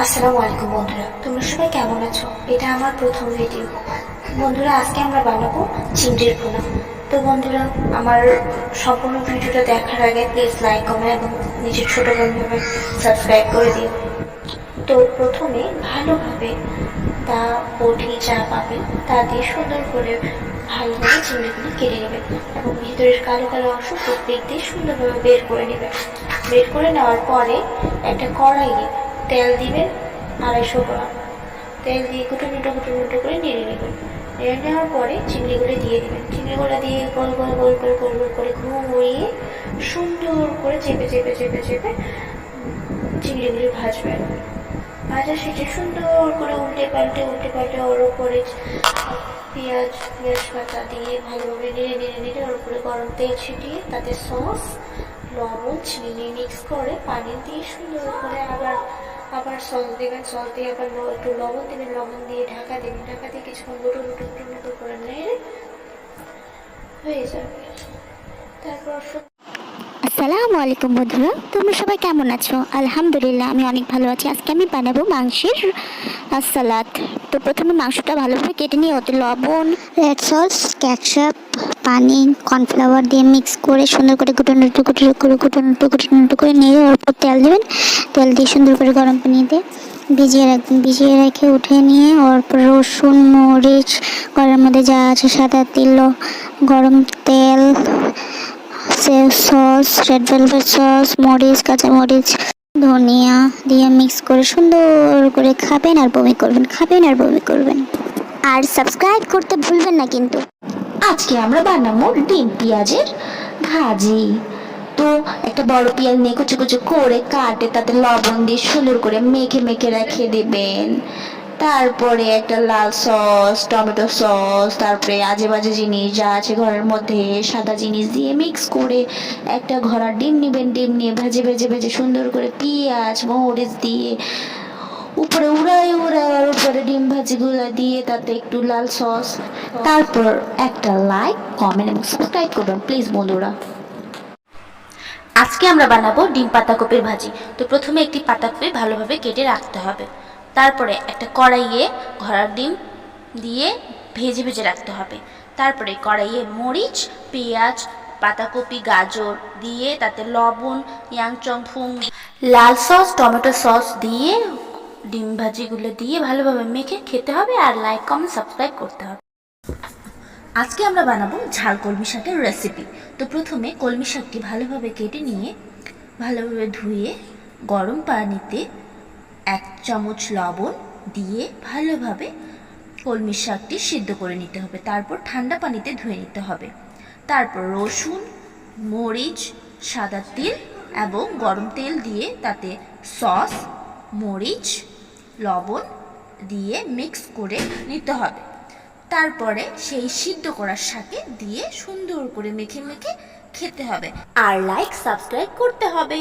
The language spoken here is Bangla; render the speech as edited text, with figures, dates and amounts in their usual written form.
আসসালামু আলাইকুম বন্ধুরা, তোমরা সবাই কেমন আছো? এটা আমার প্রথম ভিডিও। বন্ধুরা, আজকে আমরা বানাবো চিংড়ির ভুনা। তো বন্ধুরা, আমার সম্পূর্ণ ভিডিওটা দেখার আগে প্লিজ লাইক, কমেন্ট এবং নিজের ছোট বন্ধুভাবে সাবস্ক্রাইব করে দিও। তো প্রথমে ভালোভাবে তা বটি যা পাবে তা দিয়ে সুন্দর করে ভালোভাবে চিংড়িগুলি কেটে নেবে এবং ভিতরের কালো কালো অংশ টুকপিক দিয়ে সুন্দরভাবে বের করে নেবে। বের করে নেওয়ার পরে একটা কড়াইয়ে তেল দিবেন 250 গ্রাম। তেল দিয়ে কুটুমুটো কুটুমুটো করে নেড়ে নেবেন। নেড়ে নেওয়ার পরে চিংড়িগুলো দিয়ে দেবেন। চিংড়িগুলো দিয়ে গোল গোল গোল গোল গোল গোল করে ঘুরিয়ে সুন্দর করে চেপে চেপে চেপে চেপে চিংড়িগুলি ভাজবেন। ভাজা শেষে সুন্দর করে উল্টে পাল্টে ওর উপরে পেঁয়াজ পাতা দিয়ে ভালোভাবে নেড়ে নেড়ে নেড়ে ওর উপরে গরম তেল ছিটিয়ে তাতে সস, লবণ, চিনি মিক্স করে পানি দিয়ে সুন্দর করে আবার আবার সস দেবেন। সস দিয়ে আবার একটু লবণ দেবেন। লবণ দিয়ে ঢাকা দেবেন। ঢাকা দিয়ে কিছুক্ষণ লুটো করে নেড়ে হয়ে যাবে। তারপর আসসালামু আলাইকুম বন্ধুরা, তোমরা সবাই কেমন আছো? আলহামদুলিল্লাহ, আমি অনেক ভালো আছি। আজকে আমি বানাবো মাংসের সালাদ। তো প্রথমে মাংসটা ভালোভাবে কেটে নিয়ে ওতে লবণ, রেড সস, কেচাপ, পানি, কর্নফ্লাওয়ার দিয়ে মিক্স করে সুন্দর করে গুটানো করে নিয়ে ওর উপর তেল দেবেন। তেল দিয়ে সুন্দর করে গরম পানি দিয়ে ভিজিয়ে রাখবেন। ভিজিয়ে রেখে উঠে নিয়ে ওর উপর রসুন, মরিচ, কড়াইয়ের মধ্যে যা আছে সাদা তেল, গরম তেল, সস, রেড ভেলভেট সস, মরিচ, কাঁচামরিচ, ধনিয়া দিয়ে মিক্স করে সুন্দর করে খাবেন আর বমি করবেন। আর সাবস্ক্রাইব করতে ভুলবেন না কিন্তু। আজকে আমরা বানাবো ডিম পেঁয়াজের ভাজি। তো একটা বড় পেঁয়াজ নিয়ে কুচি কুচি করে কাটে তাতে লবণ দিয়ে সুন্দর করে মেখে মেখে রেখে দেবেন। তারপরে একটা লাল সস, টমেটো সস, তারপরে আজে বাজে জিনিস যা আছে ঘরের মধ্যে সাদা জিনিস দিয়ে মিক্স করে একটা ঘোড়ার ডিম নেবেন। ডিম নিয়ে ভেজে ভেজে ভেজে সুন্দর করে পেঁয়াজ মরিচ দিয়ে উপরে উড়াই আর উপরে ডিম ভাজিগুলো দিয়ে তাতে একটু লাল সস, তারপর একটা লাইক, কমেন্ট এবং সাবস্ক্রাইব করবেন প্লিজ বন্ধুরা। আজকে আমরা বানাবো ডিম পাতাকপির ভাজি। তো প্রথমে একটি পাতাকপি ভালোভাবে কেটে রাখতে হবে। তারপরে একটা কড়াইয়ে ঘোড়ার ডিম দিয়ে ভেজে ভেজে রাখতে হবে। তারপরে কড়াইয়ে মরিচ, পেঁয়াজ, পাতাকপি, গাজর দিয়ে তাতে লবণ, ইয়াংচং ফুং, লাল সস, টমেটো সস দিয়ে ডিম ভাজিগুলো দিয়ে ভালোভাবে মেখে খেতে হবে। আর লাইক, কমেন্ট, সাবস্ক্রাইব করতে হবে। আজকে আমরা বানাবো ঝাল কলমি শাকের রেসিপি। তো প্রথমে কলমি শাকটি ভালোভাবে কেটে নিয়ে ভালোভাবে ধুয়ে গরম পানিতে 1 চামচ লবণ দিয়ে ভালোভাবে কলমি শাকটি সিদ্ধ করে নিতে হবে। তারপর ঠান্ডা পানিতে ধুয়ে নিতে হবে। তারপর রসুন, মরিচ, সাদা তিল এবং গরম তেল দিয়ে তাতে সস, মরিচ, লবণ দিয়ে মিক্স করে নিতে হবে। তারপরে সেই সিদ্ধ করা শাকে দিয়ে সুন্দর করে মেখে মেখে খেতে হবে। আর লাইক, সাবস্ক্রাইব করতে হবে।